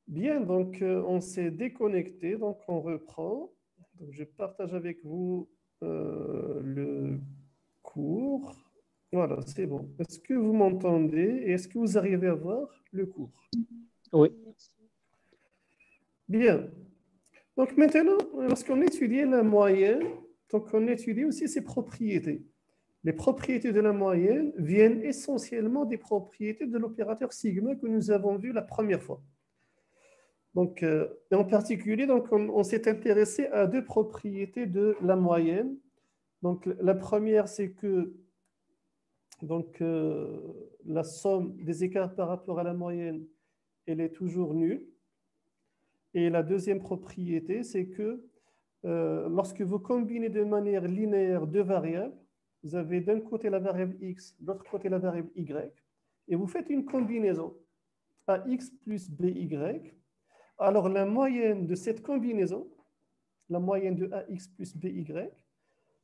Bien, donc on s'est déconnecté, donc on reprend. Donc, je partage avec vous le cours. Voilà, c'est bon. Est-ce que vous m'entendez et est-ce que vous arrivez à voir le cours? Oui, Bien. Donc maintenant, lorsqu'on étudie la moyenne, donc on étudie aussi ses propriétés. Les propriétés de la moyenne viennent essentiellement des propriétés de l'opérateur sigma que nous avons vu la première fois. Donc, et en particulier, donc, on s'est intéressé à deux propriétés de la moyenne. Donc, la première, c'est que donc, la somme des écarts par rapport à la moyenne, elle est toujours nulle. Et la deuxième propriété, c'est que lorsque vous combinez de manière linéaire deux variables, vous avez d'un côté la variable x, de l'autre côté la variable y, et vous faites une combinaison ax plus by. Alors, la moyenne de cette combinaison, la moyenne de ax plus by,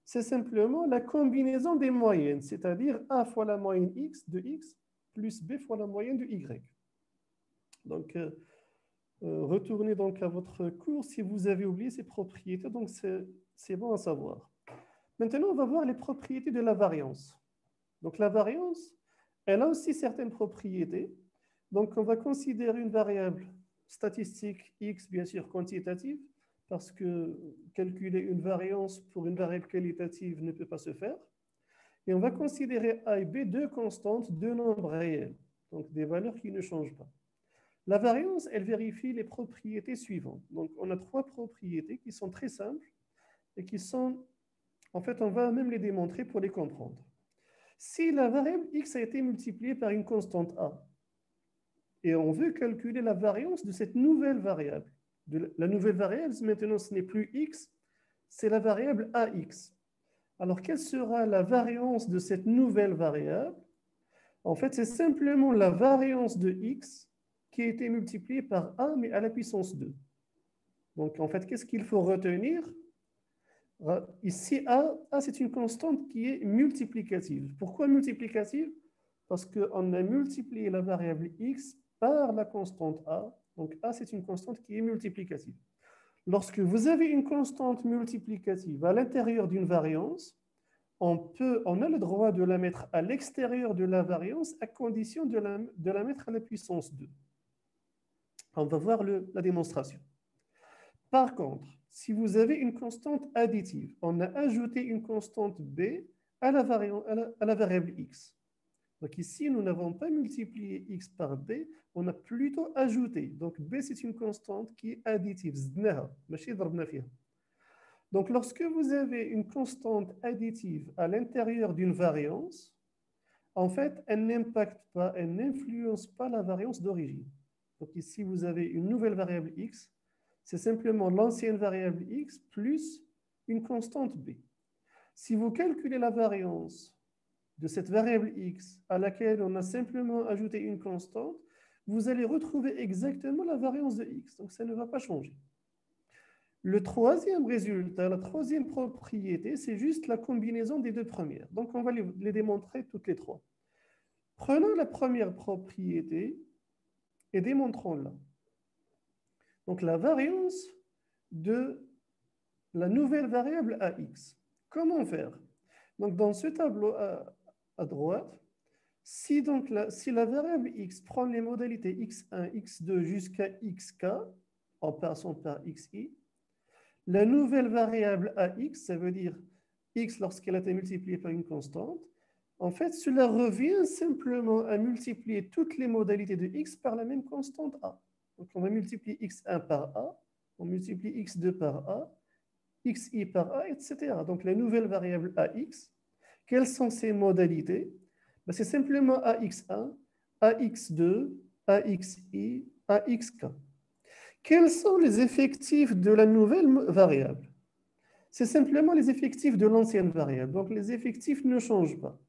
c'est simplement la combinaison des moyennes, c'est-à-dire a fois la moyenne x de x plus b fois la moyenne de y. Donc, retournez donc à votre cours si vous avez oublié ces propriétés, donc c'est bon à savoir. Maintenant, on va voir les propriétés de la variance. Donc, la variance, elle a aussi certaines propriétés. Donc, on va considérer une variable statistique x, bien sûr, quantitative, parce que calculer une variance pour une variable qualitative ne peut pas se faire. Et on va considérer a et b deux constantes, deux nombres réels, donc des valeurs qui ne changent pas. La variance, elle vérifie les propriétés suivantes. Donc, on a trois propriétés qui sont très simples et qui sont, en fait, on va même les démontrer pour les comprendre. Si la variable x a été multipliée par une constante a, et on veut calculer la variance de cette nouvelle variable. La nouvelle variable, maintenant, ce n'est plus x, c'est la variable ax. Alors, quelle sera la variance de cette nouvelle variable? En fait, c'est simplement la variance de x qui a été multipliée par a, mais à la puissance 2. Donc, en fait, qu'est-ce qu'il faut retenir? Ici, a c'est une constante qui est multiplicative. Pourquoi multiplicative? Parce qu'on a multiplié la variable x par la constante a. Donc, a, c'est une constante qui est multiplicative. Lorsque vous avez une constante multiplicative à l'intérieur d'une variance, on a le droit de la mettre à l'extérieur de la variance à condition de la mettre à la puissance 2. On va voir la démonstration. Par contre, si vous avez une constante additive, on a ajouté une constante b à la variable x. Donc ici, nous n'avons pas multiplié x par b, on a plutôt ajouté. Donc b, c'est une constante qui est additive. Donc lorsque vous avez une constante additive à l'intérieur d'une variance, en fait, elle n'impacte pas, elle n'influence pas la variance d'origine. Donc ici, vous avez une nouvelle variable x, c'est simplement l'ancienne variable x plus une constante b. Si vous calculez la variance de cette variable x à laquelle on a simplement ajouté une constante, vous allez retrouver exactement la variance de x. Donc ça ne va pas changer. Le troisième résultat, la troisième propriété, c'est juste la combinaison des deux premières. Donc on va les démontrer toutes les trois. Prenons la première propriété et démontrons-la. Donc la variance de la nouvelle variable ax. Comment faire? Donc dans ce tableau à droite, si la variable x prend les modalités x1, x2 jusqu'à xk, en passant par xi, la nouvelle variable ax, ça veut dire x lorsqu'elle a été multipliée par une constante, en fait, cela revient simplement à multiplier toutes les modalités de x par la même constante a. Donc, on va multiplier x1 par a, on multiplie x2 par a, xi par a, etc. Donc, la nouvelle variable ax, quelles sont ses modalités? Ben, c'est simplement ax1, ax2, axi, axk. Quels sont les effectifs de la nouvelle variable? C'est simplement les effectifs de l'ancienne variable. Donc, les effectifs ne changent pas.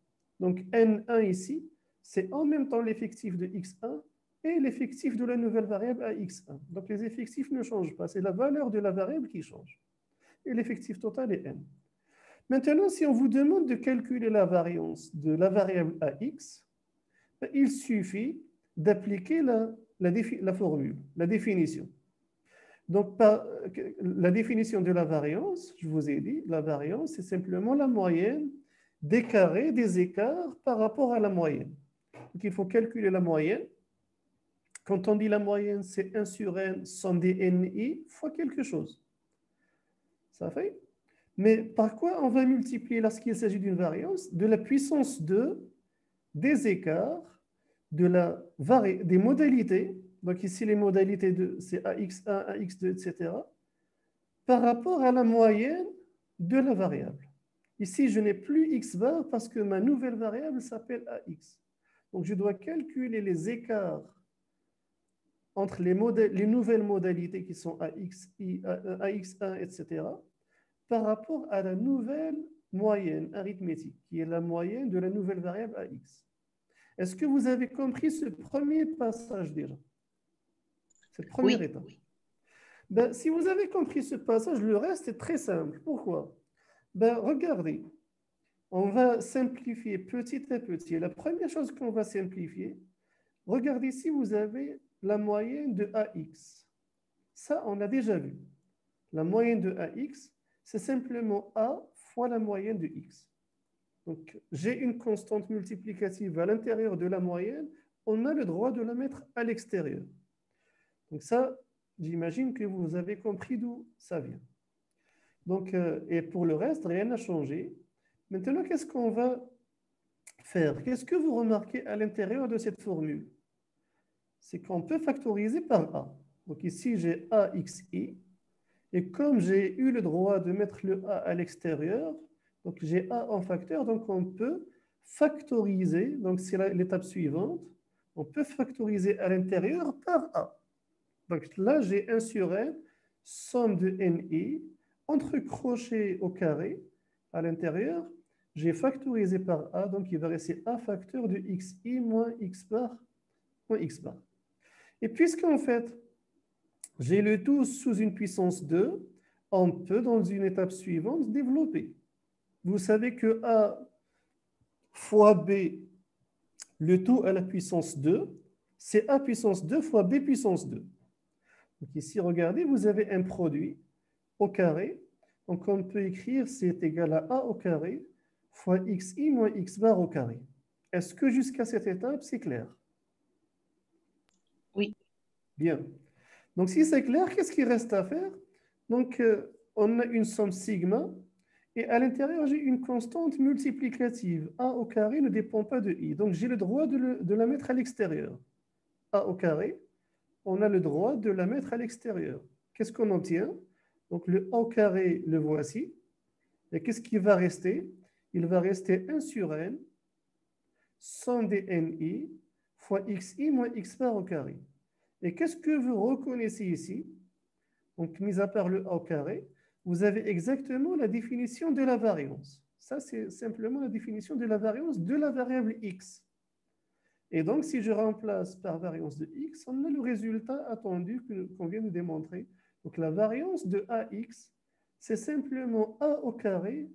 Donc, N1 ici, c'est en même temps l'effectif de X1 et l'effectif de la nouvelle variable à X1. Donc, les effectifs ne changent pas. C'est la valeur de la variable qui change. Et l'effectif total est N. Maintenant, si on vous demande de calculer la variance de la variable AX, il suffit d'appliquer la formule, la définition. Donc, la définition de la variance, je vous ai dit, la variance, c'est simplement la moyenne des carrés des écarts par rapport à la moyenne. Donc, il faut calculer la moyenne. Quand on dit la moyenne, c'est 1 sur n somme des ni fois quelque chose. Ça fait? Mais par quoi on va multiplier lorsqu'il s'agit d'une variance? De la puissance 2 des écarts, des modalités. Donc ici, les modalités, c'est AX1, AX2, etc. Par rapport à la moyenne de la variable. Ici, je n'ai plus x bar parce que ma nouvelle variable s'appelle AX. Donc, je dois calculer les écarts entre les nouvelles modalités qui sont AX1, etc., par rapport à la nouvelle moyenne arithmétique, qui est la moyenne de la nouvelle variable AX. Est-ce que vous avez compris ce premier passage déjà? Cette première étape. Ben, si vous avez compris ce passage, le reste est très simple. Pourquoi? Ben, regardez, on va simplifier petit à petit. La première chose qu'on va simplifier, regardez ici, vous avez la moyenne de AX. Ça, on l'a déjà vu. La moyenne de AX, c'est simplement A fois la moyenne de X. Donc, j'ai une constante multiplicative à l'intérieur de la moyenne, on a le droit de la mettre à l'extérieur. Donc ça, j'imagine que vous avez compris d'où ça vient. Donc, et pour le reste, rien n'a changé. Maintenant, qu'est-ce qu'on va faire? Qu'est-ce que vous remarquez à l'intérieur de cette formule? C'est qu'on peut factoriser par A. Donc ici, j'ai AXI. Et comme j'ai eu le droit de mettre le A à l'extérieur, donc j'ai A en facteur, donc on peut factoriser, donc c'est l'étape suivante, on peut factoriser à l'intérieur par A. Donc là, j'ai 1 sur n, somme de ni, entre crochets au carré, à l'intérieur, j'ai factorisé par A, donc il va rester A facteur de xi moins x bar, moins x bar. Et puisqu'en fait, j'ai le tout sous une puissance 2, on peut, dans une étape suivante, développer. Vous savez que A fois B, le tout à la puissance 2, c'est A puissance 2 fois B puissance 2. Donc ici, regardez, vous avez un produit au carré. Donc on peut écrire c'est égal à A au carré fois xi moins x bar au carré. Est-ce que jusqu'à cette étape, c'est clair? Oui. Bien. Donc si c'est clair, qu'est-ce qu'il reste à faire? Donc on a une somme sigma et à l'intérieur, j'ai une constante multiplicative. A au carré ne dépend pas de i. Donc j'ai le droit de la mettre à l'extérieur. A au carré, on a le droit de la mettre à l'extérieur. Qu'est-ce qu'on obtient? Donc le A au carré, le voici. Et qu'est-ce qui va rester? Il va rester 1 sur n, somme des ni, fois xi moins x bar au carré. Et qu'est-ce que vous reconnaissez ici? Donc, mis à part le A au carré, vous avez exactement la définition de la variance. Ça, c'est simplement la définition de la variance de la variable x. Et donc, si je remplace par variance de x, on a le résultat attendu qu'on vient de démontrer. Donc, la variance de ax, c'est simplement a au carré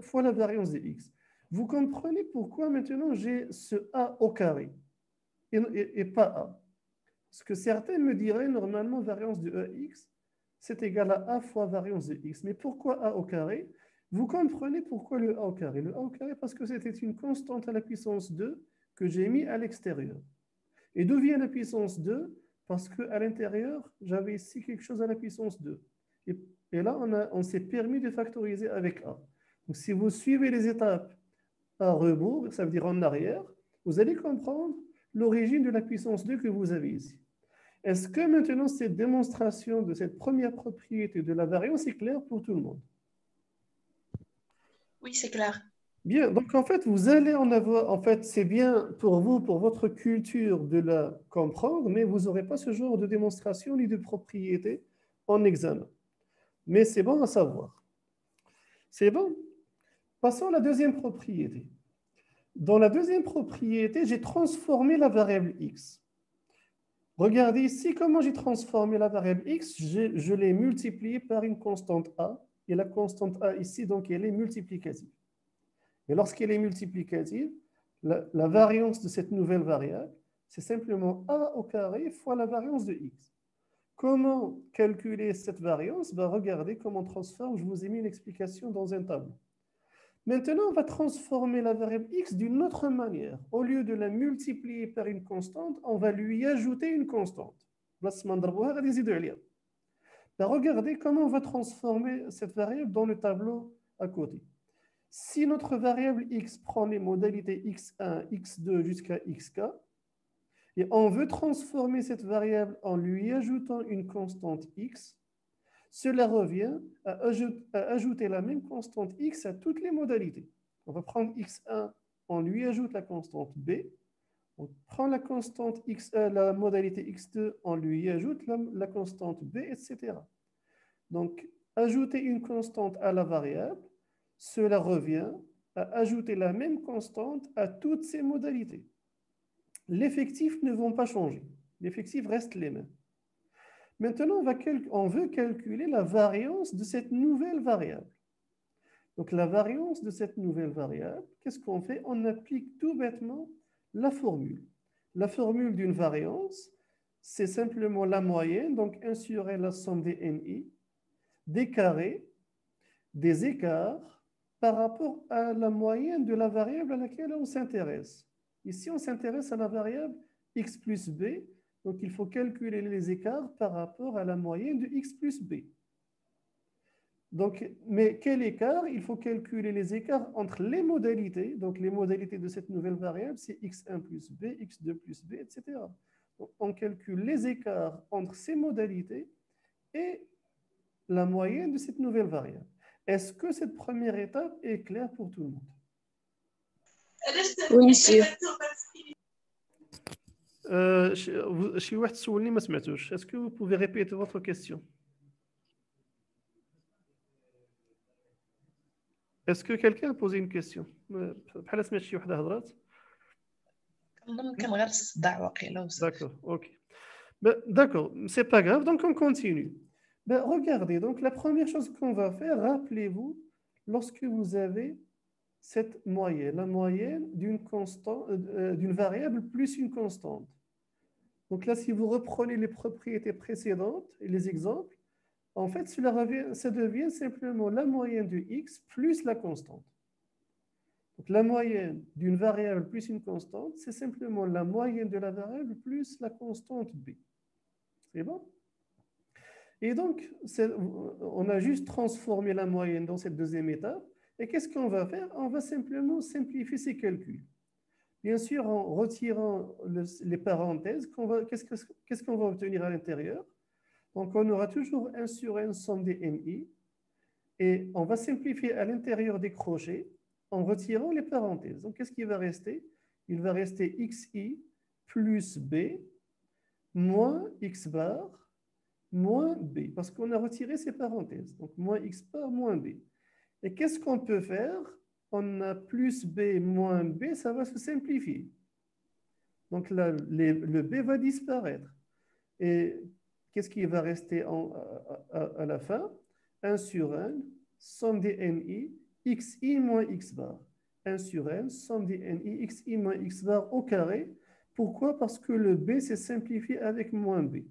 fois la variance de x. Vous comprenez pourquoi maintenant j'ai ce a au carré et pas a. Parce que certains me diraient normalement variance de ax, c'est égal à a fois variance de x. Mais pourquoi a au carré? Vous comprenez pourquoi le a au carré? Le a au carré parce que c'était une constante à la puissance 2 que j'ai mis à l'extérieur. Et d'où vient la puissance 2? Parce qu'à l'intérieur, j'avais ici quelque chose à la puissance 2. Et là, on s'est permis de factoriser avec a. Donc, si vous suivez les étapes à rebours, ça veut dire en arrière, vous allez comprendre l'origine de la puissance 2 que vous avez ici. Est-ce que maintenant cette démonstration de cette première propriété de la variance est claire pour tout le monde? Oui, c'est clair. Bien, donc en fait, vous allez en avoir, en fait, c'est bien pour vous, pour votre culture de la comprendre, mais vous n'aurez pas ce genre de démonstration ni de propriété en examen. Mais c'est bon à savoir. C'est bon? Passons à la deuxième propriété. Dans la deuxième propriété, j'ai transformé la variable x. Regardez ici comment j'ai transformé la variable x. Je l'ai multipliée par une constante a. Et la constante a ici, donc, elle est multiplicative. Et lorsqu'elle est multiplicative, la variance de cette nouvelle variable, C'est simplement a au carré fois la variance de x. Comment calculer cette variance? Regardez comment on transforme. Je vous ai mis une explication dans un tableau. Maintenant, on va transformer la variable x d'une autre manière. Au lieu de la multiplier par une constante, on va lui ajouter une constante. Regardez comment on va transformer cette variable dans le tableau à côté. Si notre variable x prend les modalités x1, x2 jusqu'à xk, et on veut transformer cette variable en lui ajoutant une constante x, cela revient à ajouter la même constante x à toutes les modalités. On va prendre x1, on lui ajoute la constante b, on prend la constante la modalité x2, on lui ajoute la constante b, etc. Donc, ajouter une constante à la variable, cela revient à ajouter la même constante à toutes ces modalités. L'effectif ne vont pas changer. L'effectif reste les mêmes. Maintenant, on veut calculer la variance de cette nouvelle variable. Donc, la variance de cette nouvelle variable, qu'est-ce qu'on fait? On applique tout bêtement la formule. La formule d'une variance, c'est simplement la moyenne, donc 1 sur L la somme des NI, des carrés, des écarts par rapport à la moyenne de la variable à laquelle on s'intéresse. Ici, on s'intéresse à la variable x plus b, donc il faut calculer les écarts par rapport à la moyenne de x plus b. Donc, mais quel écart? Il faut calculer les écarts entre les modalités. Donc, les modalités de cette nouvelle variable, c'est x1 plus b, x2 plus b, etc. Donc, on calcule les écarts entre ces modalités et la moyenne de cette nouvelle variable. Est-ce que cette première étape est claire pour tout le monde? Oui, monsieur. Est-ce que vous pouvez répéter votre question? Est-ce que quelqu'un a posé une question? D'accord, ok. D'accord, c'est pas grave, donc on continue. Regardez, donc la première chose qu'on va faire, rappelez-vous, lorsque vous avez cette moyenne, la moyenne d'une variable plus une constante. Donc là, si vous reprenez les propriétés précédentes et les exemples, en fait, ça devient simplement la moyenne de x plus la constante. Donc la moyenne d'une variable plus une constante, c'est simplement la moyenne de la variable plus la constante b. C'est bon? Et donc, on a juste transformé la moyenne dans cette deuxième étape. Et qu'est-ce qu'on va faire? On va simplement simplifier ces calculs. Bien sûr, en retirant les parenthèses, qu'est-ce qu'on va obtenir à l'intérieur? Donc, on aura toujours 1 sur n somme des mi. Et on va simplifier à l'intérieur des crochets en retirant les parenthèses. Donc, qu'est-ce qui va rester? Il va rester xi plus b moins x bar moins b, parce qu'on a retiré ces parenthèses. Donc, moins x bar moins b. Et qu'est-ce qu'on peut faire? On a plus b moins b, ça va se simplifier. Donc, là, le b va disparaître. Et qu'est-ce qui va rester à la fin? 1 sur n, somme des ni, xi moins x bar. 1 sur n, somme des ni, xi moins x bar au carré. Pourquoi? Parce que le b s'est simplifié avec moins b.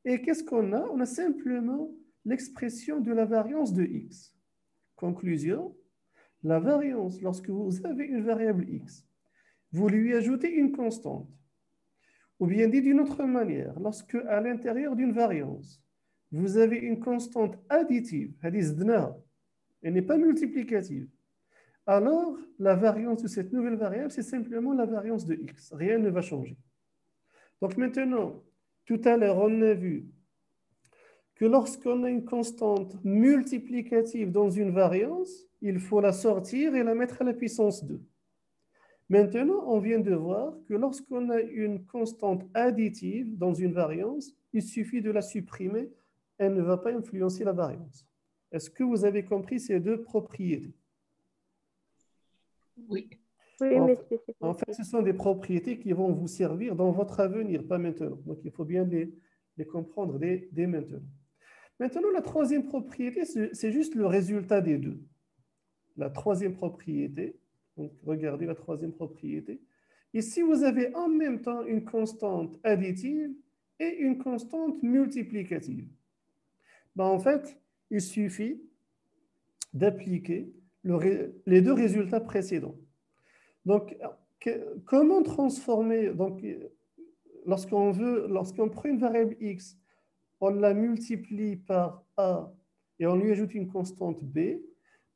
Et qu'est-ce qu'on a? On a simplement l'expression de la variance de x. Conclusion, la variance, lorsque vous avez une variable x, vous lui ajoutez une constante. Ou bien dit d'une autre manière, lorsque à l'intérieur d'une variance, vous avez une constante additive, elle n'est pas multiplicative, alors la variance de cette nouvelle variable, c'est simplement la variance de x. Rien ne va changer. Donc maintenant, tout à l'heure, on a vu que lorsqu'on a une constante multiplicative dans une variance, il faut la sortir et la mettre à la puissance 2. Maintenant, on vient de voir que lorsqu'on a une constante additive dans une variance, il suffit de la supprimer, elle ne va pas influencer la variance. Est-ce que vous avez compris ces deux propriétés? Oui. Oui, monsieur. En fait, ce sont des propriétés qui vont vous servir dans votre avenir, pas maintenant. Donc, il faut bien les comprendre dès maintenant. Maintenant, la troisième propriété, c'est juste le résultat des deux. La troisième propriété, donc regardez la troisième propriété, Ici, vous avez en même temps une constante additive et une constante multiplicative. Ben, en fait, il suffit d'appliquer les deux résultats précédents. Donc, comment transformer, donc, lorsqu'on prend une variable x, on la multiplie par a et on lui ajoute une constante b,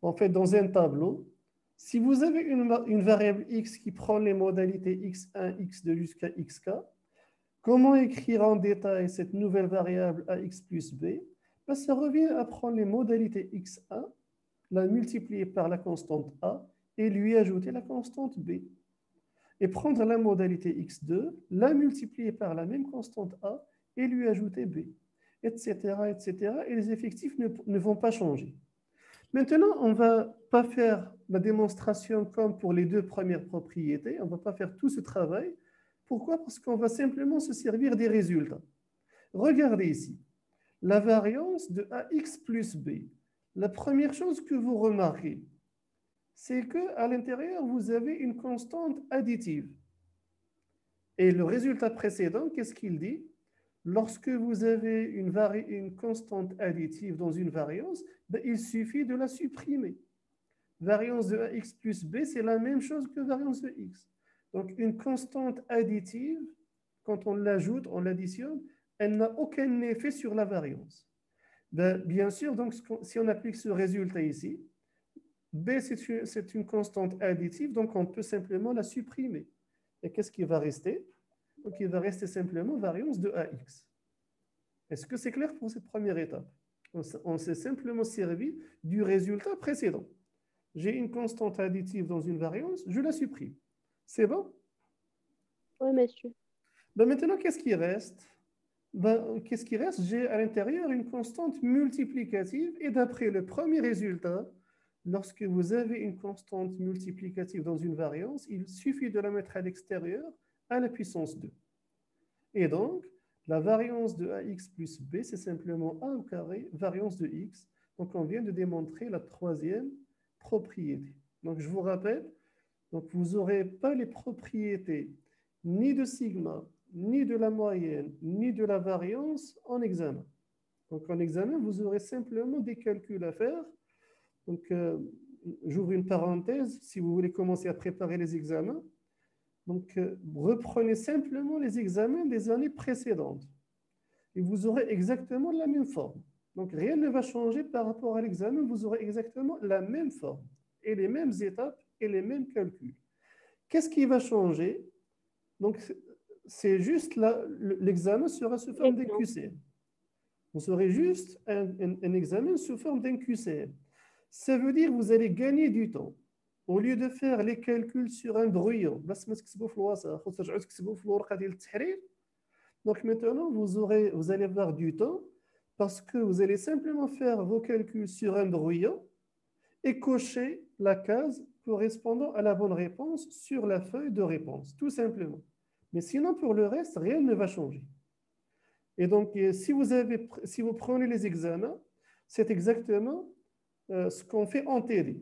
en fait, dans un tableau, si vous avez une variable x qui prend les modalités x1, x2 jusqu'à xk, comment écrire en détail cette nouvelle variable ax plus b? Ben, ça revient à prendre les modalités x1, la multiplier par la constante a et lui ajouter la constante b. Et prendre la modalité x2, la multiplier par la même constante a et lui ajouter b, etc., etc. Et les effectifs ne vont pas changer. Maintenant, on ne va pas faire la démonstration comme pour les deux premières propriétés. On ne va pas faire tout ce travail. Pourquoi? Parce qu'on va simplement se servir des résultats. Regardez ici. La variance de ax plus b. La première chose que vous remarquez, c'est qu'à l'intérieur, vous avez une constante additive. Et le résultat précédent, qu'est-ce qu'il dit? Lorsque vous avez une constante additive dans une variance, ben, il suffit de la supprimer. Variance de ax plus b, c'est la même chose que variance de x. Donc, une constante additive, quand on l'ajoute, on l'additionne, elle n'a aucun effet sur la variance. Ben, bien sûr, donc, si on applique ce résultat ici, b, c'est une constante additive, donc on peut simplement la supprimer. Et qu'est-ce qui va rester? Donc, il va rester simplement variance de ax. Est-ce que c'est clair pour cette première étape? On s'est simplement servi du résultat précédent. J'ai une constante additive dans une variance, je la supprime. C'est bon? Oui, monsieur. Ben maintenant, qu'est-ce qui reste? Ben, qu'est-ce qui reste? J'ai à l'intérieur une constante multiplicative et d'après le premier résultat, lorsque vous avez une constante multiplicative dans une variance, il suffit de la mettre à l'extérieur à la puissance 2. Et donc, la variance de ax plus b, c'est simplement a au carré, variance de x. Donc, on vient de démontrer la troisième propriété. Donc, je vous rappelle, donc vous n'aurez pas les propriétés ni de sigma, ni de la moyenne, ni de la variance en examen. Donc, en examen, vous aurez simplement des calculs à faire. Donc, j'ouvre une parenthèse si vous voulez commencer à préparer les examens. Donc, reprenez simplement les examens des années précédentes et vous aurez exactement la même forme. Donc, rien ne va changer par rapport à l'examen. Vous aurez exactement la même forme et les mêmes étapes et les mêmes calculs. Qu'est-ce qui va changer? Donc, c'est juste l'examen sera sous forme d'un QCM. Vous aurez juste un examen sous forme d'un QCM. Ça veut dire que vous allez gagner du temps. Au lieu de faire les calculs sur un brouillon, donc maintenant, vous allez avoir du temps parce que vous allez simplement faire vos calculs sur un brouillon et cocher la case correspondant à la bonne réponse sur la feuille de réponse, tout simplement. Mais sinon, pour le reste, rien ne va changer. Et donc, si vous prenez les examens, c'est exactement ce qu'on fait en TD.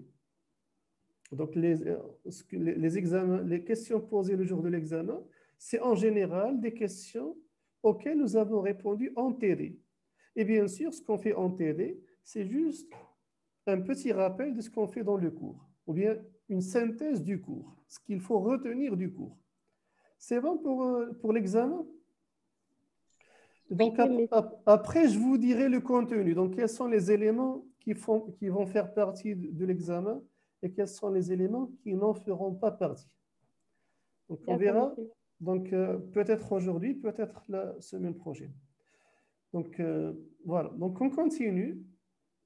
Donc, les questions posées le jour de l'examen, c'est en général des questions auxquelles nous avons répondu en TD. Et bien sûr, ce qu'on fait en TD, c'est juste un petit rappel de ce qu'on fait dans le cours, ou bien une synthèse du cours, ce qu'il faut retenir du cours. C'est bon pour l'examen? Donc, après, je vous dirai le contenu. Donc, quels sont les éléments qui vont faire partie de l'examen et quels sont les éléments qui n'en feront pas partie. Donc, on verra. Donc, peut-être aujourd'hui, peut-être la semaine prochaine. Donc, voilà. Donc, on continue.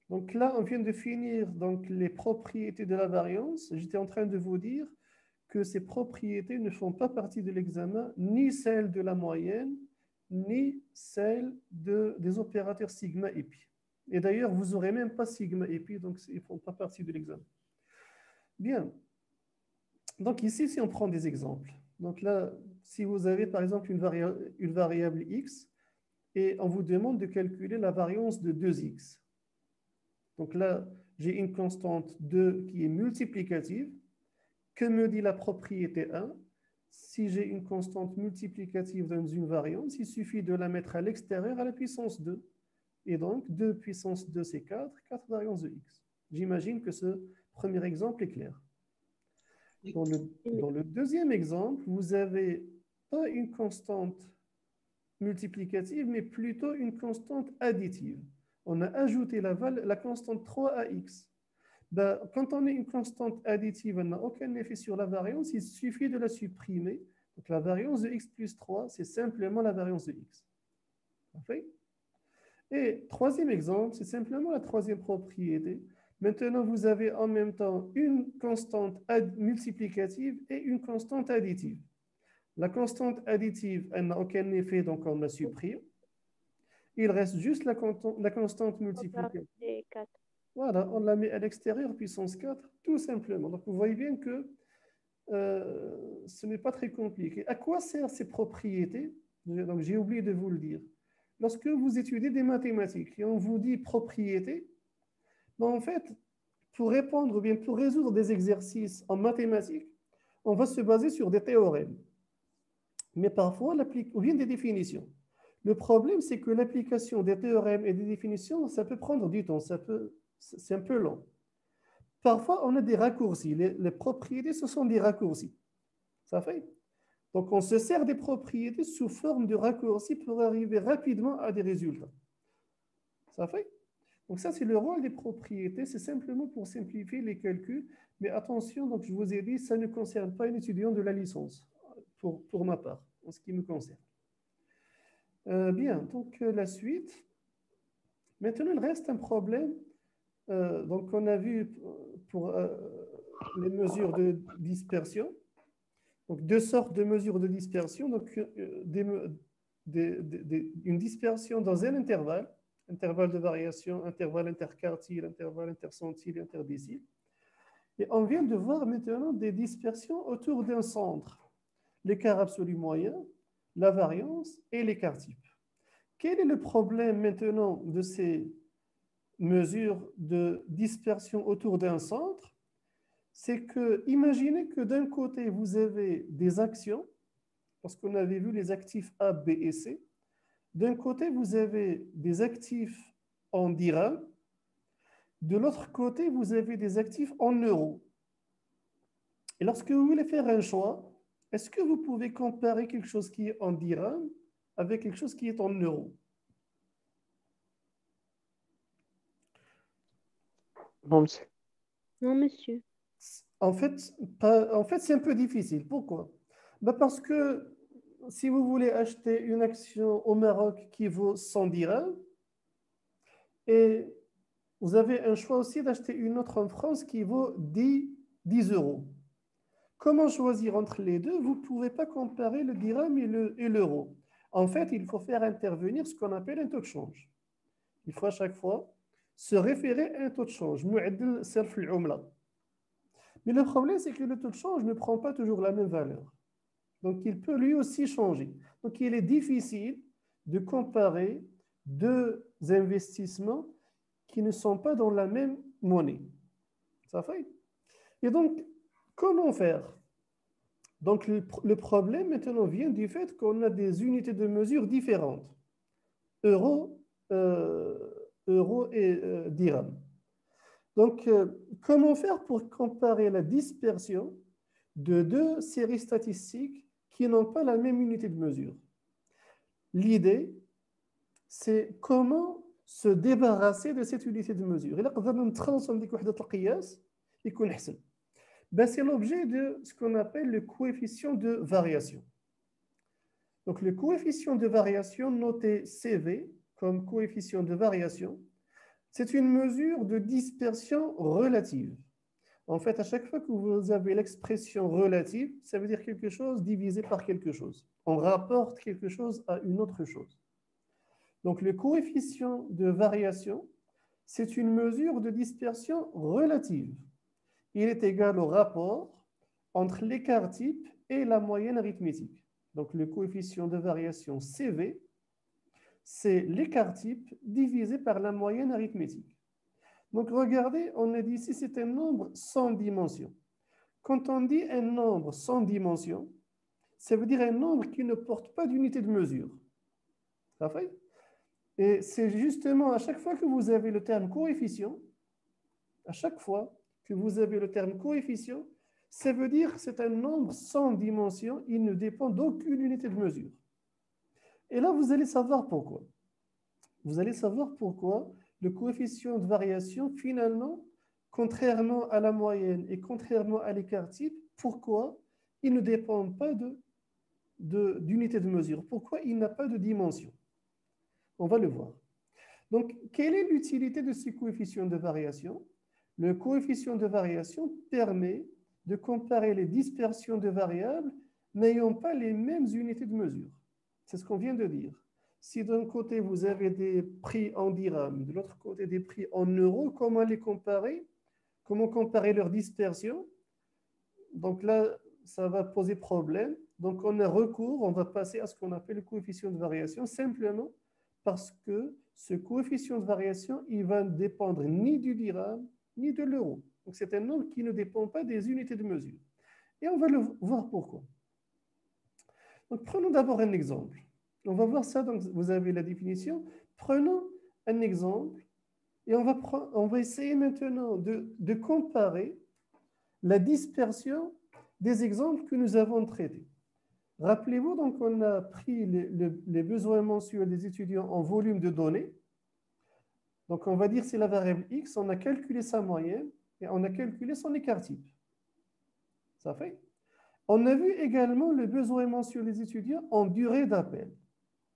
Donc, là, on vient de finir donc, les propriétés de la variance. J'étais en train de vous dire que ces propriétés ne font pas partie de l'examen, ni celles de la moyenne, ni celles des opérateurs sigma et pi. Et d'ailleurs, vous n'aurez même pas sigma et pi, donc ils ne font pas partie de l'examen. Bien. Donc ici, si on prend des exemples. Donc là, si vous avez par exemple une variable x et on vous demande de calculer la variance de 2x. Donc là, j'ai une constante 2 qui est multiplicative. Que me dit la propriété 1? si j'ai une constante multiplicative dans une variance, il suffit de la mettre à l'extérieur à la puissance 2. Et donc, 2 puissance 2, c'est 4, 4 variance de x. J'imagine que ce premier exemple est clair. Dans le deuxième exemple, vous n'avez pas une constante multiplicative, mais plutôt une constante additive. On a ajouté la constante 3 à x. Ben, quand on a une constante additive, elle n'a aucun effet sur la variance, il suffit de la supprimer. Donc la variance de x plus 3, c'est simplement la variance de x. Parfait. Et troisième exemple, c'est simplement la troisième propriété. Maintenant, vous avez en même temps une constante multiplicative et une constante additive. La constante additive, elle n'a aucun effet, donc on la supprime. Il reste juste la constante multiplicative. Voilà, on la met à l'extérieur, puissance 4, tout simplement. Donc, vous voyez bien que ce n'est pas très compliqué. À quoi servent ces propriétés? Donc, j'ai oublié de vous le dire. Lorsque vous étudiez des mathématiques et on vous dit propriété, ben en fait, pour répondre ou bien pour résoudre des exercices en mathématiques, on va se baser sur des théorèmes. Mais parfois, ou bien des définitions. Le problème, c'est que l'application des théorèmes et des définitions, ça peut prendre du temps, c'est un peu long. Parfois, on a des raccourcis. Les propriétés, ce sont des raccourcis. Ça fait? Donc, on se sert des propriétés sous forme de raccourcis pour arriver rapidement à des résultats. Ça fait? Donc, ça, c'est le rôle des propriétés. C'est simplement pour simplifier les calculs. Mais attention, donc, je vous ai dit, ça ne concerne pas un étudiant de la licence, pour ma part, en ce qui me concerne. Bien, donc la suite. Maintenant, il reste un problème. Donc, on a vu pour les mesures de dispersion. Donc, deux sortes de mesures de dispersion. Donc, une dispersion dans un intervalle de variation, intervalle interquartile, intervalle intercentile, interdécile. Et on vient de voir maintenant des dispersions autour d'un centre. L'écart absolu moyen, la variance et l'écart type. Quel est le problème maintenant de ces mesures de dispersion autour d'un centre? C'est que, imaginez que d'un côté, vous avez des actions, parce qu'on avait vu les actifs A, B et C. D'un côté, vous avez des actifs en dirhams. De l'autre côté, vous avez des actifs en euros. Et lorsque vous voulez faire un choix, est-ce que vous pouvez comparer quelque chose qui est en dirhams avec quelque chose qui est en euros? Non, monsieur. En fait, c'est un peu difficile. Pourquoi? Ben parce que si vous voulez acheter une action au Maroc qui vaut 100 dirhams, et vous avez un choix aussi d'acheter une autre en France qui vaut 10 euros. Comment choisir entre les deux? Vous ne pouvez pas comparer le dirham et l'euro. En fait, il faut faire intervenir ce qu'on appelle un taux de change. Il faut à chaque fois se référer à un taux de change. معدل صرف العملة. Mais le problème, c'est que le taux de change ne prend pas toujours la même valeur. Donc, il peut lui aussi changer. Donc, il est difficile de comparer deux investissements qui ne sont pas dans la même monnaie. Ça fait? Et donc, comment faire? Donc, le problème maintenant vient du fait qu'on a des unités de mesure différentes. Euro, euro et dirham. Donc, comment faire pour comparer la dispersion de deux séries statistiques qui n'ont pas la même unité de mesure? L'idée, c'est comment se débarrasser de cette unité de mesure. C'est l'objet de ce qu'on appelle le coefficient de variation. Donc, le coefficient de variation noté CV comme coefficient de variation, c'est une mesure de dispersion relative. En fait, à chaque fois que vous avez l'expression relative, ça veut dire quelque chose divisé par quelque chose. On rapporte quelque chose à une autre chose. Donc, le coefficient de variation, c'est une mesure de dispersion relative. Il est égal au rapport entre l'écart type et la moyenne arithmétique. Donc, le coefficient de variation CV, c'est l'écart type divisé par la moyenne arithmétique. Donc, regardez, on a dit ici, c'est un nombre sans dimension. Quand on dit un nombre sans dimension, Ça veut dire un nombre qui ne porte pas d'unité de mesure. Ça fait? Et c'est justement à chaque fois que vous avez le terme coefficient, à chaque fois que vous avez le terme coefficient, ça veut dire que c'est un nombre sans dimension, il ne dépend d'aucune unité de mesure. Et là, vous allez savoir pourquoi. Vous allez savoir pourquoi le coefficient de variation, finalement, contrairement à la moyenne et contrairement à l'écart type, pourquoi il ne dépend pas d'unité de mesure? Pourquoi il n'a pas de dimension? On va le voir. Donc, quelle est l'utilité de ce coefficient de variation? Le coefficient de variation permet de comparer les dispersions de variables n'ayant pas les mêmes unités de mesure. C'est ce qu'on vient de dire. Si d'un côté vous avez des prix en dirhams, de l'autre côté des prix en euros, comment les comparer? Comment comparer leur dispersion? Donc là, ça va poser problème. Donc on a recours, on va passer à ce qu'on appelle le coefficient de variation, simplement parce que ce coefficient de variation, il va ne dépendre ni du dirham, ni de l'euro. Donc c'est un nombre qui ne dépend pas des unités de mesure. Et on va le voir pourquoi. Donc prenons d'abord un exemple. On va voir ça, donc vous avez la définition. Prenons un exemple et on va essayer maintenant de comparer la dispersion des exemples que nous avons traités. Rappelez-vous, donc, on a pris les besoins mensuels des étudiants en volume de données. Donc, on va dire c'est la variable X, on a calculé sa moyenne et on a calculé son écart type. Ça fait? On a vu également le besoin mensuel des étudiants en durée d'appel,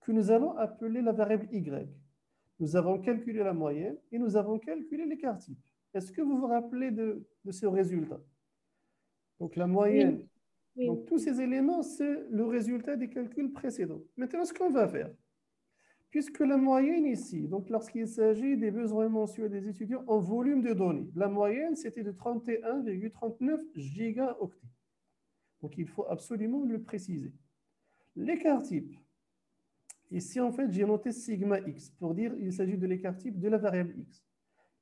que nous allons appeler la variable Y. Nous avons calculé la moyenne et nous avons calculé l'écart type. Est-ce que vous vous rappelez de ce résultat? Donc, la moyenne. Oui. Donc, tous ces éléments, c'est le résultat des calculs précédents. Maintenant, ce qu'on va faire, puisque la moyenne ici, donc lorsqu'il s'agit des besoins mensuels des étudiants en volume de données, la moyenne, c'était de 31,39 gigaoctets. Donc, il faut absolument le préciser. L'écart type, ici, en fait, j'ai noté sigma x pour dire qu'il s'agit de l'écart type de la variable x.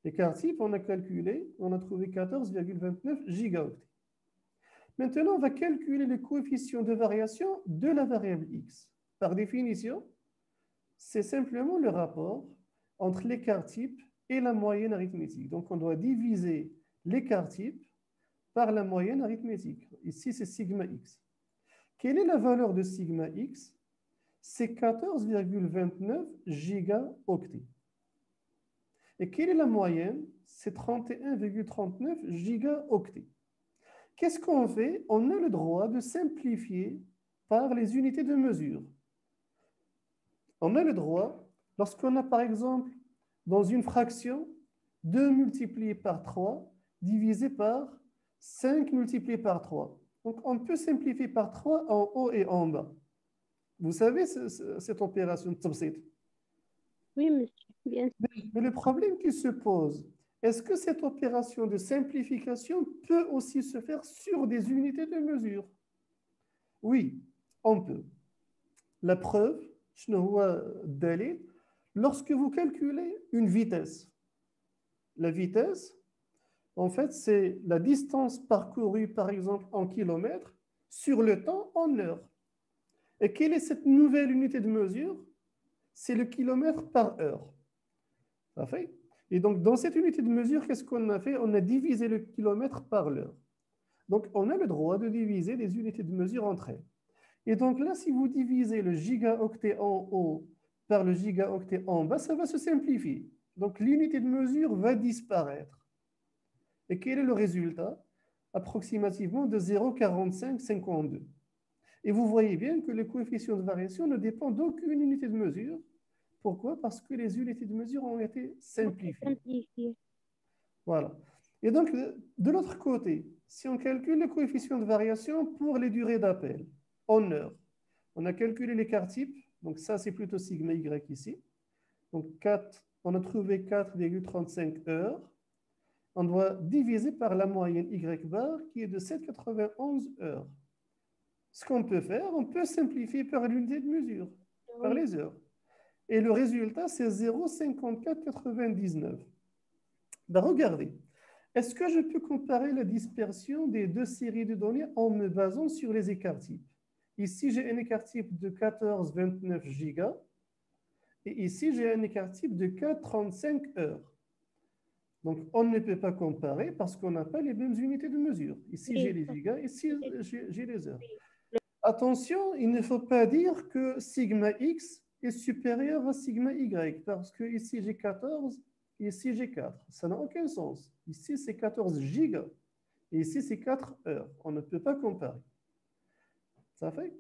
L'écart type, on a calculé, on a trouvé 14,29 gigaoctets. Maintenant, on va calculer le coefficient de variation de la variable x. Par définition, c'est simplement le rapport entre l'écart type et la moyenne arithmétique. Donc, on doit diviser l'écart type par la moyenne arithmétique. Ici, c'est sigma x. Quelle est la valeur de sigma x? C'est 14,29 gigaoctets. Et quelle est la moyenne? C'est 31,39 gigaoctets. Qu'est-ce qu'on fait? On a le droit de simplifier par les unités de mesure. On a le droit, lorsqu'on a par exemple, dans une fraction, 2 multiplié par 3 divisé par 5 multiplié par 3. Donc, on peut simplifier par 3 en haut et en bas. Vous savez cette opération de tabsit? Oui, monsieur. Bien sûr. Mais le problème qui se pose, est-ce que cette opération de simplification peut aussi se faire sur des unités de mesure? Oui, on peut. La preuve, lorsque vous calculez une vitesse, la vitesse, en fait, c'est la distance parcourue, par exemple, en kilomètres, sur le temps en heures. Et quelle est cette nouvelle unité de mesure? C'est le kilomètre par heure. Ça fait? Et donc, dans cette unité de mesure, qu'est-ce qu'on a fait? On a divisé le kilomètre par l'heure. Donc, on a le droit de diviser des unités de mesure entre elles. Et donc là, si vous divisez le gigaoctet en haut par le gigaoctet en bas, ça va se simplifier. Donc, l'unité de mesure va disparaître. Et quel est le résultat? Approximativement de 0,4552. Et vous voyez bien que le coefficient de variation ne dépend d'aucune unité de mesure. Pourquoi? Parce que les unités de mesure ont été simplifiées. Voilà. Et donc, de l'autre côté, si on calcule le coefficient de variation pour les durées d'appel en heures, on a calculé l'écart type, donc ça c'est plutôt sigma y ici. Donc 4, on a trouvé 4,35 heures. On doit diviser par la moyenne y bar qui est de 7,91 heures. Ce qu'on peut faire, on peut simplifier par l'unité de mesure, par les heures. Et le résultat, c'est 0,5499. Ben regardez, est-ce que je peux comparer la dispersion des deux séries de données en me basant sur les écarts types? Ici, j'ai un écart type de 14,29 gigas. Et ici, j'ai un écart type de 4,35 heures. Donc, on ne peut pas comparer parce qu'on n'a pas les mêmes unités de mesure. Ici, j'ai les gigas, ici, j'ai les heures. Attention, il ne faut pas dire que sigma x est supérieur à sigma y parce que ici, j'ai 14, ici, j'ai 4. Ça n'a aucun sens. Ici, c'est 14 gigas et ici, c'est 4 heures. On ne peut pas comparer. Ça fait?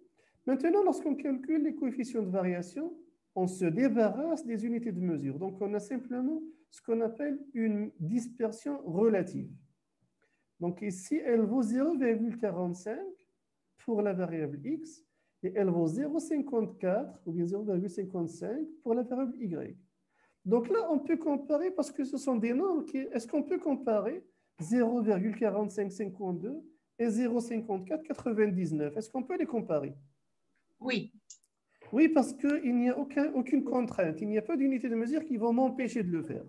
Maintenant, lorsqu'on calcule les coefficients de variation, on se débarrasse des unités de mesure. Donc, on a simplement ce qu'on appelle une dispersion relative. Donc, ici, elle vaut 0,45 pour la variable x et elle vaut 0,54 ou bien 0,55 pour la variable y. Donc là, on peut comparer parce que ce sont des nombres qui... Est-ce qu'on peut comparer 0,4552 et 0,5499? Est-ce qu'on peut les comparer? Oui. Oui, parce qu'il n'y a aucune contrainte. Il n'y a pas d'unité de mesure qui vont m'empêcher de le faire.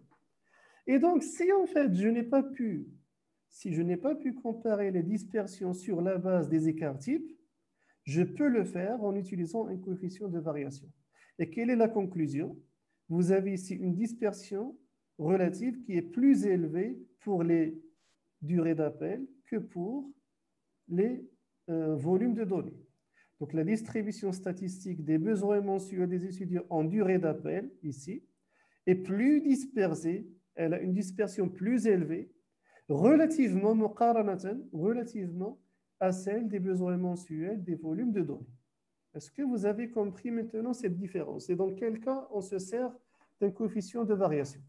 Et donc, si en fait, je n'ai pas pu comparer les dispersions sur la base des écarts types, je peux le faire en utilisant un coefficient de variation. Et quelle est la conclusion? Vous avez ici une dispersion relative qui est plus élevée pour les durées d'appel que pour les volumes de données. Donc, la distribution statistique des besoins mensuels des étudiants en durée d'appel, ici, est plus dispersée, elle a une dispersion plus élevée, relativement à celle des besoins mensuels des volumes de données. Est-ce que vous avez compris maintenant cette différence? Et dans quel cas on se sert d'un coefficient de variation?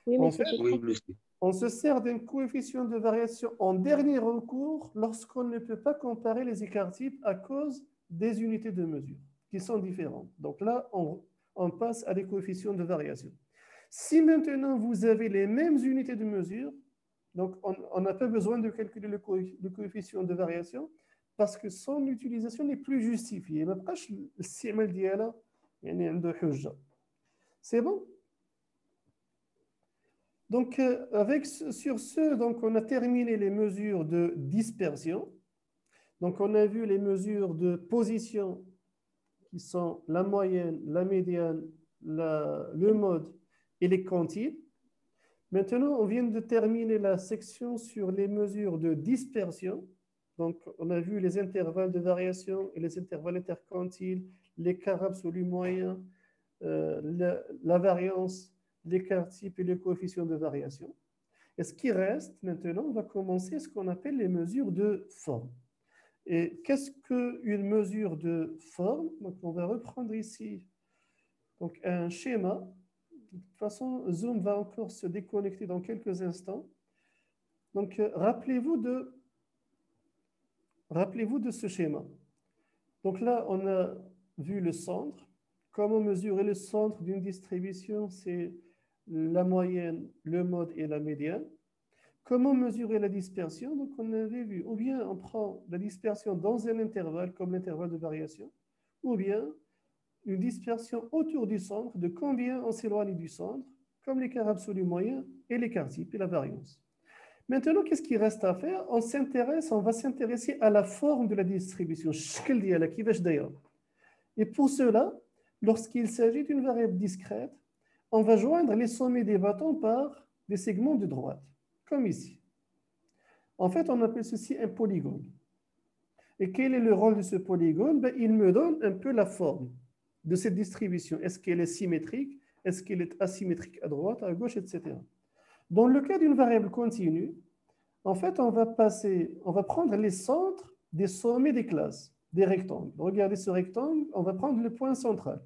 Oui, En monsieur. fait, Oui, monsieur. on se sert d'un coefficient de variation en dernier recours lorsqu'on ne peut pas comparer les écarts types à cause des unités de mesure qui sont différentes. Donc là, on passe à des coefficients de variation. Si maintenant vous avez les mêmes unités de mesure, donc on n'a pas besoin de calculer le coefficient de variation parce que son utilisation n'est plus justifiée. C'est bon? Donc, sur ce, donc, on a terminé les mesures de dispersion. Donc, on a vu les mesures de position qui sont la moyenne, la médiane, le mode et les quantiles. Maintenant, on vient de terminer la section sur les mesures de dispersion. Donc, on a vu les intervalles de variation et les intervalles interquantiles, l'écart absolu moyen, la variance, l'écart type et le coefficient de variation. Et ce qui reste maintenant, on va commencer ce qu'on appelle les mesures de forme. Et qu'est-ce qu'une mesure de forme? Donc, on va reprendre ici donc, un schéma. De toute façon, Zoom va encore se déconnecter dans quelques instants. Donc, rappelez-vous de ce schéma. Donc là, on a vu le centre. Comment mesurer le centre d'une distribution? C'est la moyenne, le mode et la médiane. Comment mesurer la dispersion? Donc, on avait vu, ou bien on prend la dispersion dans un intervalle, comme l'intervalle de variation, ou bien une dispersion autour du centre, de combien on s'éloigne du centre, comme l'écart absolu moyen et l'écart type et la variance. Maintenant, qu'est-ce qu'il reste à faire? On va s'intéresser à la forme de la distribution. Et pour cela, lorsqu'il s'agit d'une variable discrète, on va joindre les sommets des bâtons par des segments de droite, comme ici. En fait, on appelle ceci un polygone. Et quel est le rôle de ce polygone? Il me donne un peu la forme de cette distribution. Est-ce qu'elle est symétrique? Est-ce qu'elle est asymétrique à droite, à gauche, etc. Dans le cas d'une variable continue, en fait, on va prendre les centres des sommets des classes, des rectangles. Regardez ce rectangle, on va prendre le point central.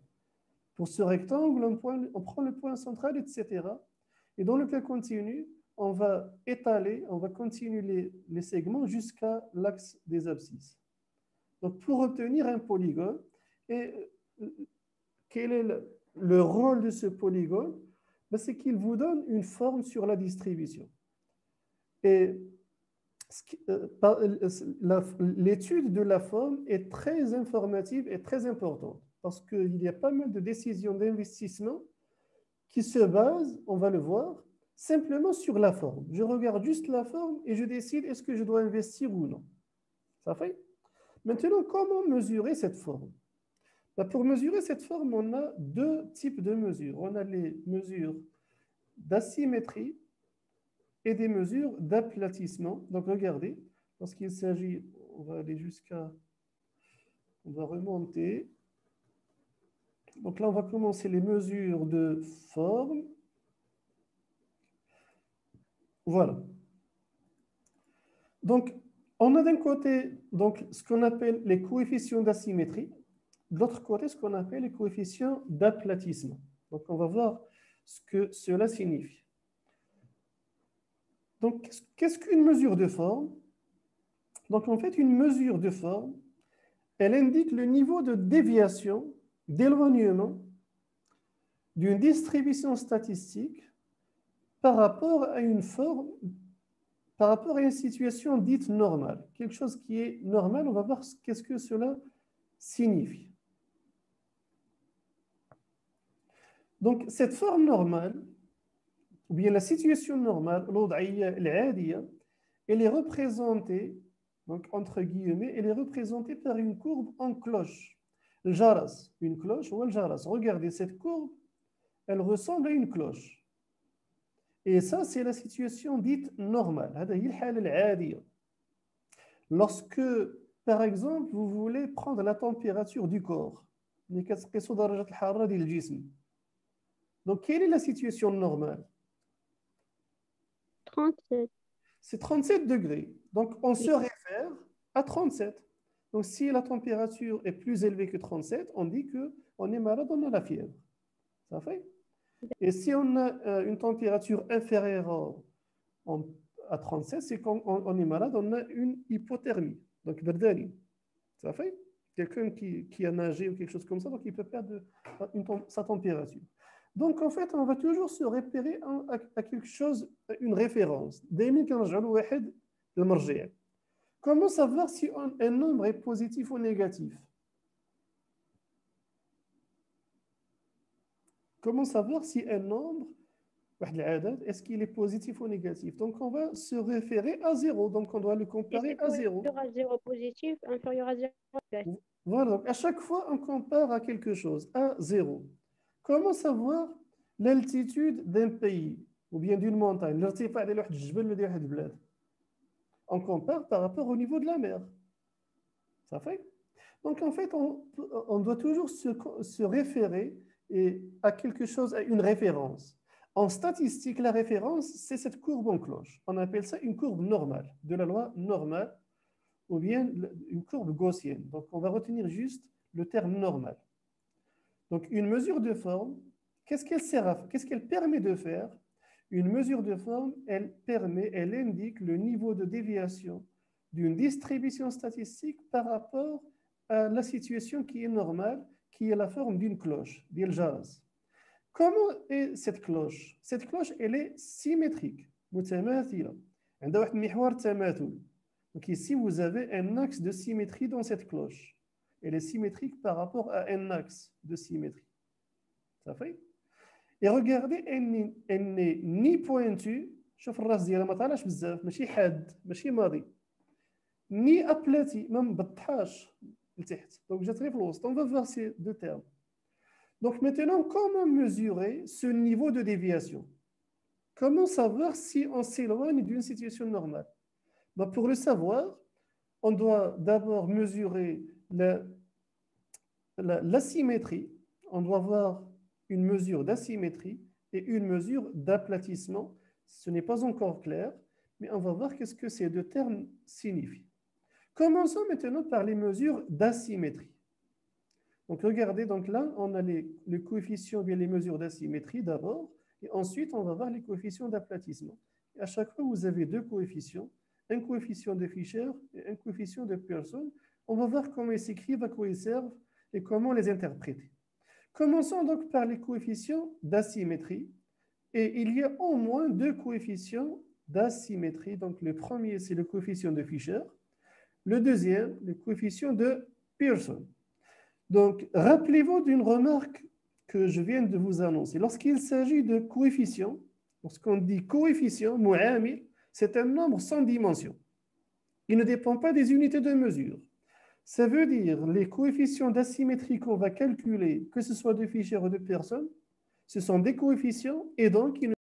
Pour ce rectangle, on prend le point central, etc. Et dans le cas continu, on va étaler, on va continuer les segments jusqu'à l'axe des abscisses. Donc, pour obtenir un polygone, et quel est le rôle de ce polygone? C'est qu'il vous donne une forme sur la distribution. Et l'étude de la forme est très informative et très importante parce qu'il y a pas mal de décisions d'investissement qui se basent, on va le voir, simplement sur la forme. Je regarde juste la forme et je décide est-ce que je dois investir ou non. Ça fait? Maintenant, comment mesurer cette forme? Pour mesurer cette forme, on a deux types de mesures. On a les mesures d'asymétrie et des mesures d'aplatissement. Donc, regardez, lorsqu'il s'agit, on va aller jusqu'à, on va remonter. Donc là, on va commencer les mesures de forme. Voilà. Donc, on a d'un côté donc, ce qu'on appelle les coefficients d'asymétrie, de l'autre côté, ce qu'on appelle les coefficients d'aplatissement. Donc, on va voir ce que cela signifie. Donc, qu'est-ce qu'une mesure de forme? Donc, en fait, une mesure de forme, elle indique le niveau de déviation, d'éloignement d'une distribution statistique par rapport à une forme, par rapport à une situation dite normale. Quelque chose qui est normal, on va voir qu'est-ce que cela signifie. Donc, cette forme normale, ou bien la situation normale, elle est représentée, donc entre guillemets, elle est représentée par une courbe en cloche. Le jaras, une cloche ou le jaras. Regardez cette courbe, elle ressemble à une cloche. Et ça, c'est la situation dite normale. Lorsque, par exemple, vous voulez prendre la température du corps, donc, quelle est la situation normale? 37. C'est 37 degrés. Donc, on se Oui. réfère à 37. Donc, si la température est plus élevée que 37, on dit qu'on est malade, on a la fièvre. Ça fait? Et si on a une température inférieure à 37, c'est qu'on est malade, on a une hypothermie. Donc, berdani. Ça fait? Quelqu'un qui a nagé ou quelque chose comme ça, donc il peut perdre sa température. Donc, en fait, on va toujours se référer à quelque chose, une référence. Comment savoir si un nombre est positif ou négatif? Comment savoir si un nombre, est-ce qu'il est positif ou négatif? Donc, on va se référer à 0. Donc, on doit le Et comparer c'est à 0. supérieur à 0 positif, inférieur à 0 négatif. Voilà, donc à chaque fois, on compare à quelque chose, à 0. Comment savoir l'altitude d'un pays ou bien d'une montagne? On compare par rapport au niveau de la mer. Ça fait? Donc, en fait, on doit toujours se référer à quelque chose, à une référence. En statistique, la référence, c'est cette courbe en cloche. On appelle ça une courbe normale, de la loi normale, ou bien une courbe gaussienne. Donc, on va retenir juste le terme normal. Donc, une mesure de forme, qu'est-ce qu'elle sert à faire? Qu'est-ce qu'elle permet de faire? Une mesure de forme, elle indique le niveau de déviation d'une distribution statistique par rapport à la situation qui est normale, qui est la forme d'une cloche, d'il jazz. Comment est cette cloche? Cette cloche, elle est symétrique. Donc ici, vous avez un axe de symétrie dans cette cloche. Elle est symétrique par rapport à un axe de symétrie. Ça fait? Et regardez, elle n'est ni pointue, شوف الراس ديالها ما طالعش بزاف ماشي حاد ماشي ماضي ni aplati ما مبطحاش لتحت donc جات غير في الوسط. On va voir ces deux termes. Donc maintenant, comment mesurer ce niveau de déviation? Comment savoir si on s'éloigne d'une situation normale? Pour le savoir, on doit d'abord mesurer l'asymétrie. On doit voir une mesure d'asymétrie et une mesure d'aplatissement. Ce n'est pas encore clair, mais on va voir qu'est-ce que ces deux termes signifient. Commençons maintenant par les mesures d'asymétrie. Donc regardez, donc là, on a les coefficients, bien les mesures d'asymétrie d'abord, et ensuite on va voir les coefficients d'aplatissement. À chaque fois, vous avez deux coefficients, un coefficient de Fisher et un coefficient de Pearson. On va voir comment ils s'écrivent, à quoi ils servent et comment les interpréter. Commençons donc par les coefficients d'asymétrie. Et il y a au moins deux coefficients d'asymétrie. Donc le premier, c'est le coefficient de Fisher. Le deuxième, le coefficient de Pearson. Donc, rappelez-vous d'une remarque que je viens de vous annoncer. Lorsqu'il s'agit de coefficients, lorsqu'on dit coefficient, mu'amil, c'est un nombre sans dimension. Il ne dépend pas des unités de mesure. Ça veut dire les coefficients d'asymétrie qu'on va calculer, que ce soit de Fisher ou de Pearson, ce sont des coefficients et donc ils